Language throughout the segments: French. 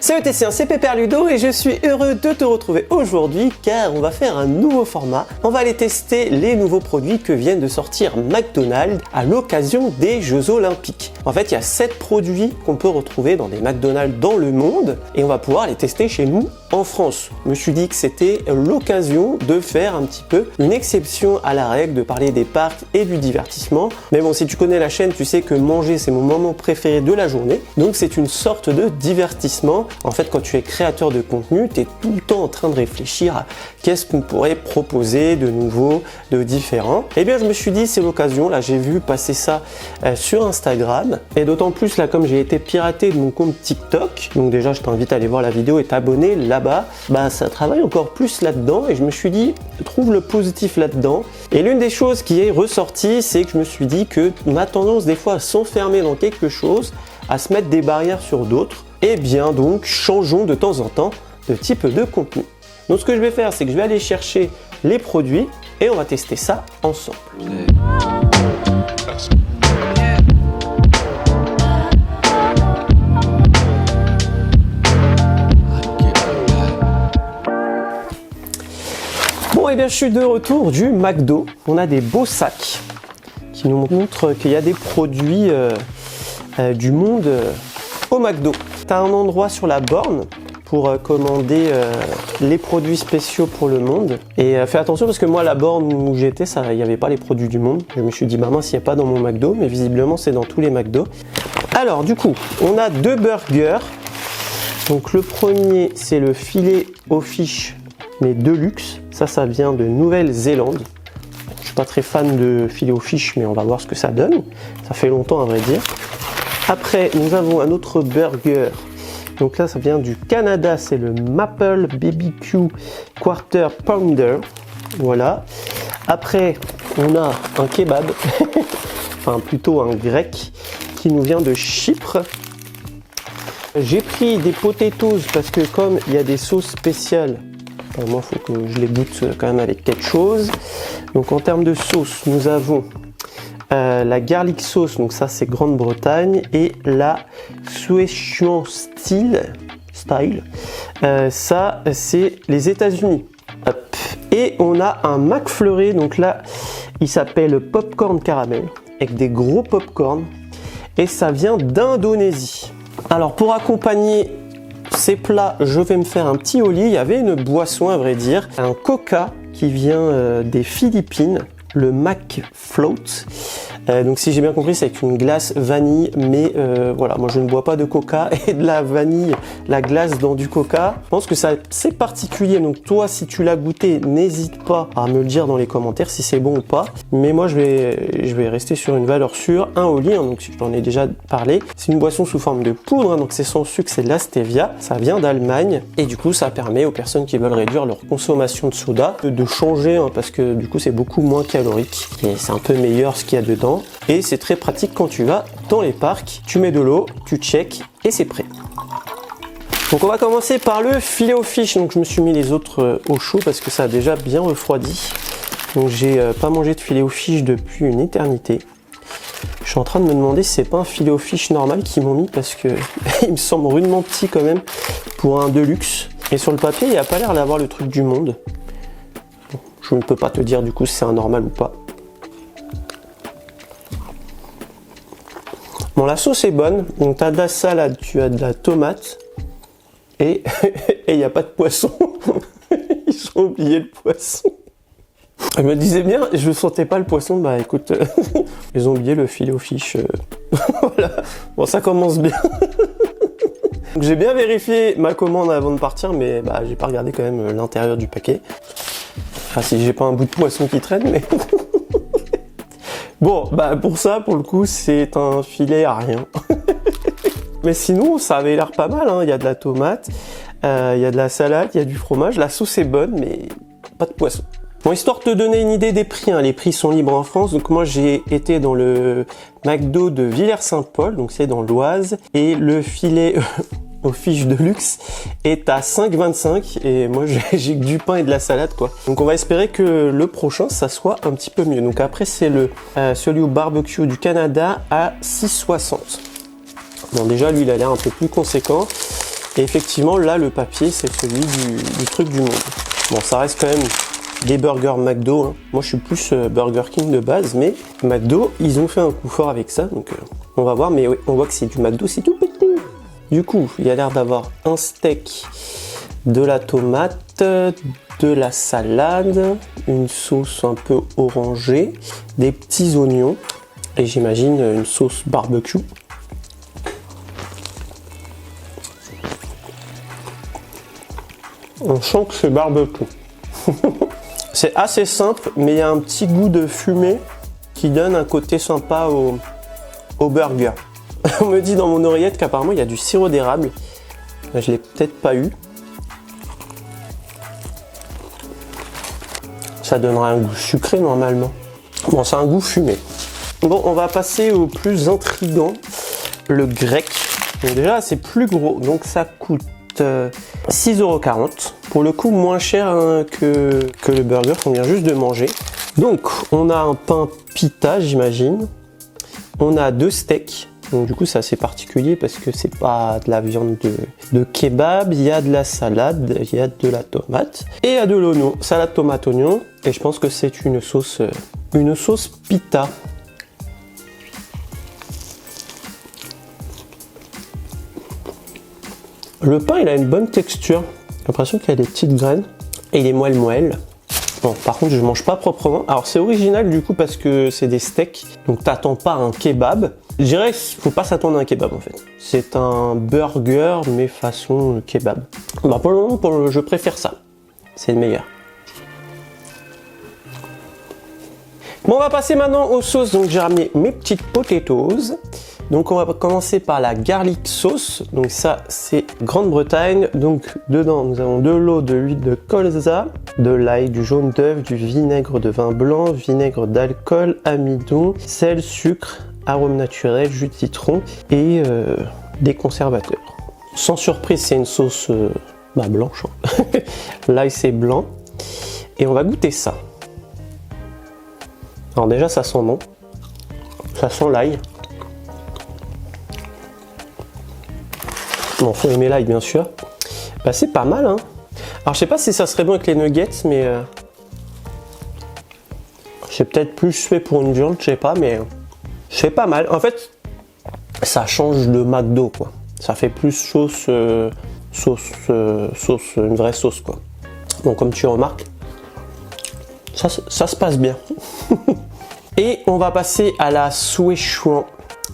Salut Tessien, c'est Pépère Ludo et je suis heureux de te retrouver aujourd'hui car on va faire un nouveau format. On va aller tester les nouveaux produits que viennent de sortir McDonald's à l'occasion des Jeux Olympiques. En fait, il y a 7 produits qu'on peut retrouver dans des McDonald's dans le monde et on va pouvoir les tester chez nous en France. Je me suis dit que c'était l'occasion de faire un petit peu une exception à la règle, de parler des parcs et du divertissement. Mais bon, si tu connais la chaîne, tu sais que manger c'est mon moment préféré de la journée. Donc c'est une sorte de divertissement. En fait, quand tu es créateur de contenu, tu es tout le temps en train de réfléchir à qu'est-ce qu'on pourrait proposer de nouveau, de différent. Et bien, je me suis dit, c'est l'occasion. Là, j'ai vu passer ça sur Instagram. Et d'autant plus, là, comme j'ai été piraté de mon compte TikTok, donc déjà, je t'invite à aller voir la vidéo et t'abonner là-bas, bah, ça travaille encore plus là-dedans. Et je me suis dit, trouve le positif là-dedans. Et l'une des choses qui est ressortie, c'est que je me suis dit que on a tendance des fois à s'enfermer dans quelque chose, à se mettre des barrières sur d'autres. Et bien donc, changeons de temps en temps de type de contenu. Donc ce que je vais faire, c'est que je vais aller chercher les produits et on va tester ça ensemble. Bon, et bien je suis de retour du McDo. On a des beaux sacs qui nous montrent qu'il y a des produits du monde au McDo. Tu as un endroit sur la borne pour commander les produits spéciaux pour le monde. Et fais attention parce que moi, la borne où j'étais, il n'y avait pas les produits du monde. Je me suis dit, maman, s'il n'y a pas dans mon McDo, mais visiblement, c'est dans tous les McDo. Alors, du coup, on a 2 burgers. Donc, le premier, c'est le filet aux fiches, mais Deluxe. Ça vient de Nouvelle-Zélande. Je suis pas très fan de filet aux fiches, mais on va voir ce que ça donne. Ça fait longtemps, à vrai dire. Après, nous avons un autre burger. Donc là, ça vient du Canada. C'est le Maple BBQ Quarter Pounder. Voilà. Après, on a un kebab. Enfin, plutôt un grec qui nous vient de Chypre. J'ai pris des potatoes parce que comme il y a des sauces spéciales, moi, il faut que je les goûte quand même avec quelque chose. Donc, en termes de sauce, nous avons la garlic sauce, donc ça c'est Grande-Bretagne, et la Szechuan style, ça c'est les États-Unis. Et on a un McFlurry, donc là il s'appelle popcorn caramel avec des gros popcorn et ça vient d'Indonésie. Alors pour accompagner ces plats, je vais me faire un petit holly. Il y avait une boisson à vrai dire, un coca qui vient des Philippines, le McFloat. Donc si j'ai bien compris, c'est avec une glace vanille, mais voilà, moi je ne bois pas de coca et de la vanille, la glace dans du coca. Je pense que c'est particulier, donc toi si tu l'as goûté, n'hésite pas à me le dire dans les commentaires si c'est bon ou pas. Mais moi je vais rester sur une valeur sûre, un holly, hein, donc j'en ai déjà parlé. C'est une boisson sous forme de poudre, hein, donc c'est sans sucre, c'est de la stevia, ça vient d'Allemagne et du coup ça permet aux personnes qui veulent réduire leur consommation de soda de changer, hein, parce que du coup c'est beaucoup moins calorique et c'est un peu meilleur ce qu'il y a dedans. Et c'est très pratique quand tu vas dans les parcs, tu mets de l'eau, tu check et c'est prêt. Donc on va commencer par le filet aux fiches. Donc je me suis mis les autres au chaud parce que ça a déjà bien refroidi. Donc j'ai pas mangé de filet aux fiches depuis une éternité. Je suis en train de me demander si c'est pas un filet aux fiches normal qu'ils m'ont mis parce que il me semble rudement petit quand même pour un Deluxe. Et sur le papier, il a pas l'air d'avoir le truc du monde. Bon, je ne peux pas te dire du coup si c'est un normal ou pas. Bon, la sauce est bonne, donc tu as de la salade, tu as de la tomate et il n'y a pas de poisson. Ils ont oublié le poisson. Je me disais bien, je ne sentais pas le poisson, bah écoute, ils ont oublié le filet aux fiches. Voilà, bon ça commence bien. J'ai bien vérifié ma commande avant de partir, mais bah j'ai pas regardé quand même l'intérieur du paquet. Enfin si j'ai pas un bout de poisson qui traîne, mais... Bon, bah pour ça, pour le coup, c'est un filet à rien. Mais sinon, ça avait l'air pas mal, hein. Il y a de la tomate, il y a de la salade, il y a du fromage. La sauce est bonne, mais pas de poisson. Bon, histoire de te donner une idée des prix, hein. Les prix sont libres en France. Donc moi, j'ai été dans le McDo de Villers-Saint-Paul, donc c'est dans l'Oise. Et le filet aux fiches de luxe est à 5,25 et moi j'ai que du pain et de la salade quoi. Donc on va espérer que le prochain ça soit un petit peu mieux. Donc après c'est le celui au barbecue du Canada à 6,60. Bon déjà lui il a l'air un peu plus conséquent. Et effectivement, là, le papier, c'est celui du truc du monde. Bon, ça reste quand même des burgers McDo. Hein. Moi, je suis plus Burger King de base, mais McDo, ils ont fait un coup fort avec ça. Donc, on va voir. Mais oui, on voit que c'est du McDo, c'est tout petit. Du coup, il y a l'air d'avoir un steak, de la tomate, de la salade, une sauce un peu orangée, des petits oignons et j'imagine une sauce barbecue. On sent que c'est barbecue. C'est assez simple, mais il y a un petit goût de fumée qui donne un côté sympa au burger. On me dit dans mon oreillette qu'apparemment il y a du sirop d'érable. Je l'ai peut-être pas eu. Ça donnera un goût sucré normalement. Bon, c'est un goût fumé. Bon, on va passer au plus intriguant, le grec. Donc déjà, c'est plus gros, donc ça coûte 6,40 €. Pour le coup, moins cher hein, que le burger qu'on vient juste de manger. Donc, on a un pain pita, j'imagine. On a 2 steaks. Donc du coup, c'est assez particulier parce que c'est pas de la viande de kebab. Il y a de la salade, il y a de la tomate et il y a de l'oignon. Salade, tomate, oignon. Et je pense que c'est une sauce pita. Le pain, il a une bonne texture. J'ai l'impression qu'il y a des petites graines et il est moelle. Bon, par contre, je mange pas proprement. Alors, c'est original du coup parce que c'est des steaks. Donc, t'attends pas un kebab. Je dirais qu'il faut pas s'attendre à un kebab en fait. C'est un burger mais façon kebab. Bah, pour le moment, je préfère ça. C'est le meilleur. Bon, on va passer maintenant aux sauces. Donc, j'ai ramené mes petites potatoes. Donc on va commencer par la garlic sauce. Donc ça c'est Grande-Bretagne. Donc dedans nous avons de l'eau, de l'huile de colza, de l'ail, du jaune d'œuf, du vinaigre de vin blanc, vinaigre d'alcool, amidon, sel, sucre, arôme naturel, jus de citron et des conservateurs. Sans surprise c'est une sauce blanche. Hein. L'ail c'est blanc. Et on va goûter ça. Alors déjà ça sent bon. Ça sent l'ail. Bon, faut aimer l'ail bien sûr. Bah, c'est pas mal hein. Alors je sais pas si ça serait bon avec les nuggets, mais c'est peut-être plus fait pour une viande, je sais pas, mais c'est pas mal. En fait, ça change de McDo quoi. Ça fait plus sauce, une vraie sauce quoi. Bon, comme tu remarques, ça se passe bien. Et on va passer à la Szechuan.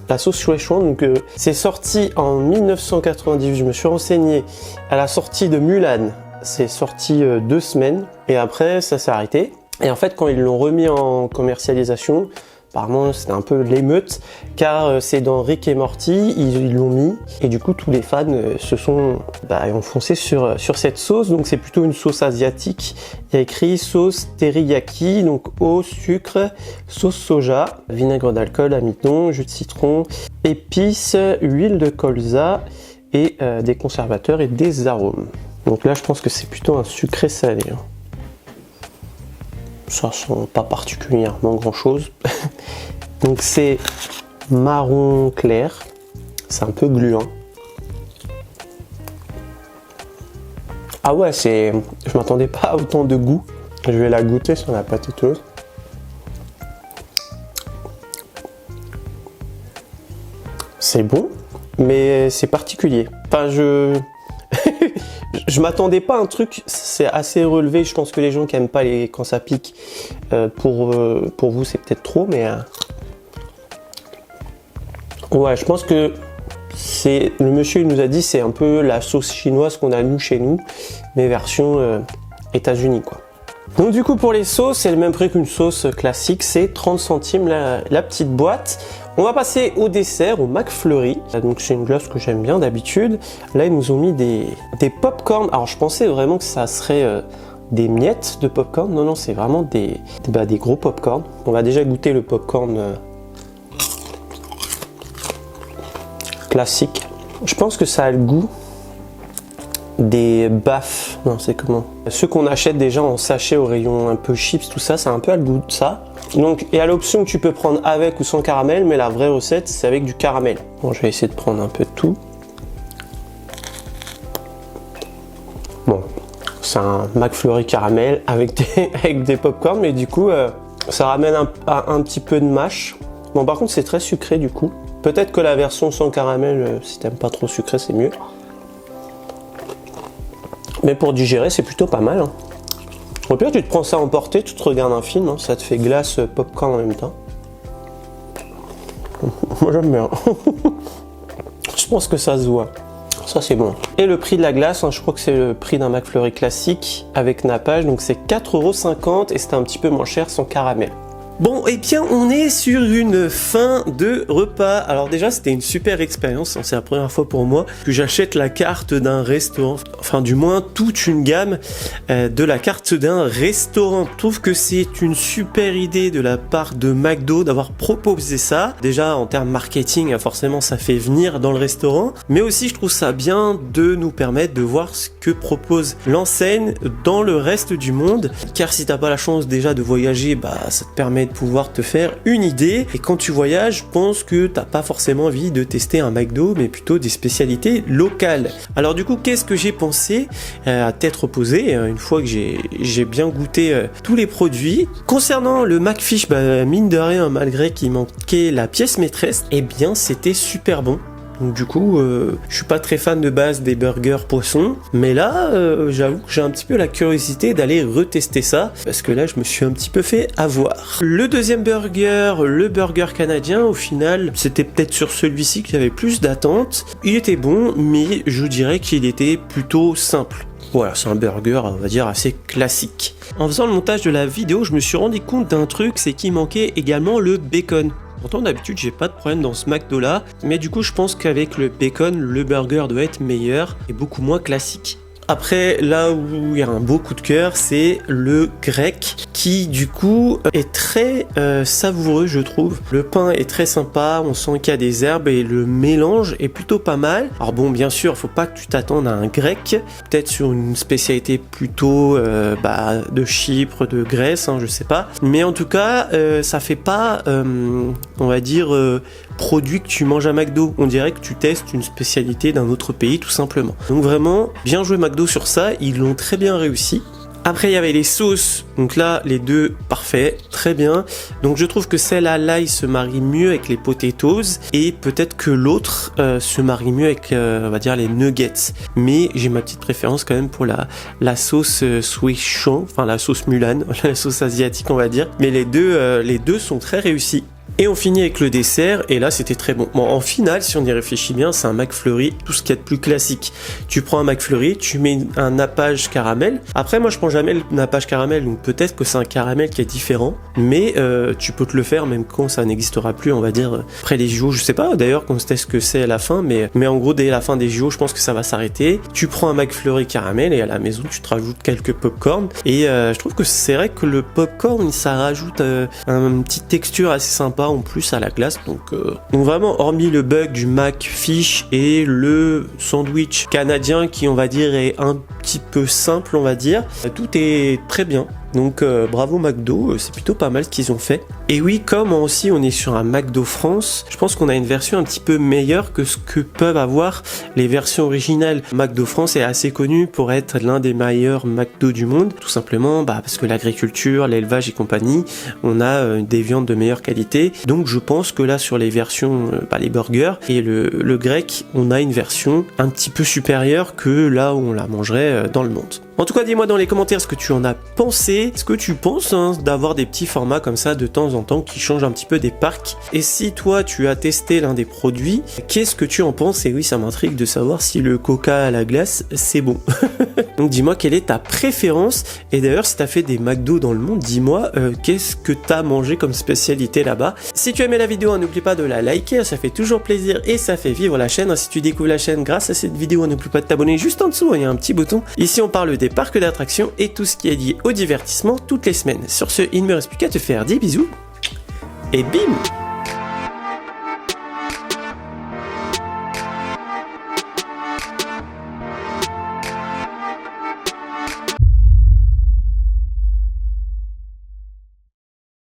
La sauce Szechuan, donc c'est sorti en 1998, je me suis renseigné à la sortie de Mulan, c'est sorti 2 semaines et après ça s'est arrêté. Et en fait quand ils l'ont remis en commercialisation, apparemment c'était un peu l'émeute car c'est dans Rick et Morty, ils l'ont mis et du coup tous les fans se sont enfoncés sur cette sauce. Donc c'est plutôt une sauce asiatique. Il y a écrit sauce teriyaki, donc eau, sucre, sauce soja, vinaigre d'alcool, amidon, jus de citron, épices, huile de colza et des conservateurs et des arômes. Donc là je pense que c'est plutôt un sucré salé. Hein. Ça sent pas particulièrement grand chose. Donc c'est marron clair, c'est un peu gluant. Ah ouais, je m'attendais pas à autant de goût. Je vais la goûter sur la potatoes. C'est bon, mais c'est particulier. Enfin, je m'attendais pas à un truc, c'est assez relevé. Je pense que les gens qui aiment pas quand ça pique, pour vous c'est peut-être trop, mais ouais, je pense que le monsieur il nous a dit c'est un peu la sauce chinoise qu'on a nous chez nous, mais version États-Unis quoi. Donc du coup pour les sauces c'est le même prix qu'une sauce classique, c'est 30 centimes la petite boîte. On va passer au dessert, au McFlurry. Donc c'est une glace que j'aime bien d'habitude. Là ils nous ont mis des pop-corn. Alors je pensais vraiment que ça serait des miettes de pop-corn. Non, c'est vraiment des gros pop-corn. On va déjà goûter le pop-corn classique. Je pense que ça a le goût des baffes. Non, c'est comment? Ceux qu'on achète déjà en sachet au rayon un peu chips, tout ça, ça a un peu le goût de ça. Donc, il y a l'option que tu peux prendre avec ou sans caramel, mais la vraie recette, c'est avec du caramel. Bon, je vais essayer de prendre un peu de tout. Bon, c'est un McFlurry caramel avec des pop-corn, mais du coup, ça ramène un petit peu de mâche. Bon, par contre, c'est très sucré du coup. Peut-être que la version sans caramel, si t'aimes pas trop sucré, c'est mieux. Mais pour digérer, c'est plutôt pas mal. Hein. Au pire, tu te prends ça à emporter, tu te regardes un film, hein, ça te fait glace, popcorn en même temps. Moi, j'aime bien. Je pense que ça se voit. Ça, c'est bon. Et le prix de la glace, hein, je crois que c'est le prix d'un McFlurry classique avec nappage. Donc, c'est 4,50 € et c'est un petit peu moins cher sans caramel. Bon, et bien on est sur une fin de repas. Alors déjà, c'était une super expérience, c'est la première fois pour moi que j'achète la carte d'un restaurant, enfin du moins toute une gamme de la carte d'un restaurant. Je trouve que c'est une super idée de la part de McDo d'avoir proposé ça. Déjà en termes marketing, forcément ça fait venir dans le restaurant, mais aussi je trouve ça bien de nous permettre de voir ce que propose l'enseigne dans le reste du monde. Car si t'as pas la chance déjà de voyager, bah ça te permet de pouvoir te faire une idée, et quand tu voyages, je pense que t'as pas forcément envie de tester un McDo, mais plutôt des spécialités locales. Alors du coup, qu'est-ce que j'ai pensé à tête reposée une fois que j'ai bien goûté tous les produits. Concernant le McFish, bah, mine de rien, malgré qu'il manquait la pièce maîtresse, eh bien c'était super bon. Donc du coup, je suis pas très fan de base des burgers poisson, mais là, j'avoue que j'ai un petit peu la curiosité d'aller retester ça, parce que là, je me suis un petit peu fait avoir. Le deuxième burger, le burger canadien, au final, c'était peut-être sur celui-ci qu'il y avait plus d'attentes. Il était bon, mais je dirais qu'il était plutôt simple. Voilà, c'est un burger, on va dire, assez classique. En faisant le montage de la vidéo, je me suis rendu compte d'un truc, c'est qu'il manquait également le bacon. Pourtant d'habitude j'ai pas de problème dans ce McDo là, mais du coup je pense qu'avec le bacon, le burger doit être meilleur et beaucoup moins classique. Après, là où il y a un beau coup de cœur, c'est le grec qui du coup est très savoureux, je trouve. Le pain est très sympa, on sent qu'il y a des herbes et le mélange est plutôt pas mal. Alors bon, bien sûr, faut pas que tu t'attendes à un grec, peut-être sur une spécialité plutôt de Chypre, de Grèce, hein, je sais pas. Mais en tout cas, ça fait pas, on va dire, produit que tu manges à McDo. On dirait que tu testes une spécialité d'un autre pays, tout simplement. Donc vraiment, bien joué McDo sur ça, ils l'ont très bien réussi. Après il y avait les sauces, donc là les deux parfaits, très bien. Donc je trouve que celle à l'ail se marie mieux avec les potatoes et peut-être que l'autre se marie mieux avec on va dire les nuggets. Mais j'ai ma petite préférence quand même pour la sauce Szechuan, enfin la sauce Mulan, la sauce asiatique on va dire. Mais les deux sont très réussis. Et on finit avec le dessert, et là c'était très bon. Bon, en finale, si on y réfléchit bien, c'est un McFlurry, tout ce qu'il y a de plus classique. Tu prends un McFlurry, tu mets un nappage caramel. Après, moi je prends jamais le nappage caramel, donc peut-être que c'est un caramel qui est différent, mais tu peux te le faire même quand ça n'existera plus, on va dire, après les JO. Je sais pas d'ailleurs quand est-ce que c'est à la fin, mais en gros, dès la fin des JO, je pense que ça va s'arrêter. Tu prends un McFlurry caramel, et à la maison, tu te rajoutes quelques popcorn. Et je trouve que c'est vrai que le popcorn, ça rajoute une petite texture assez sympa en plus à la glace, donc vraiment hormis le bug du McFish et le sandwich canadien qui on va dire est un petit peu simple, on va dire, tout est très bien. Donc bravo McDo, c'est plutôt pas mal ce qu'ils ont fait. Et oui, comme aussi on est sur un McDo France, je pense qu'on a une version un petit peu meilleure que ce que peuvent avoir les versions originales. McDo France est assez connu pour être l'un des meilleurs McDo du monde, tout simplement parce que l'agriculture, l'élevage et compagnie, on a des viandes de meilleure qualité. Donc je pense que là sur les versions, les burgers et le grec, on a une version un petit peu supérieure que là où on la mangerait dans le monde. En tout cas, dis-moi dans les commentaires ce que tu en as pensé. Est-ce que tu penses d'avoir des petits formats comme ça de temps en temps qui changent un petit peu des parcs? Et si toi, tu as testé l'un des produits, qu'est-ce que tu en penses? Et oui, ça m'intrigue de savoir si le coca à la glace, c'est bon. Donc dis-moi quelle est ta préférence. Et d'ailleurs, si tu as fait des McDo dans le monde, dis-moi qu'est-ce que tu as mangé comme spécialité là-bas. Si tu as aimé la vidéo, n'oublie pas de la liker, ça fait toujours plaisir et ça fait vivre la chaîne. Si tu découvres la chaîne grâce à cette vidéo, n'oublie pas de t'abonner juste en dessous, il y a un petit bouton. Ici, on parle des parcs d'attractions et tout ce qui est lié au divertissement toutes les semaines. Sur ce, il ne me reste plus qu'à te faire des bisous et bim!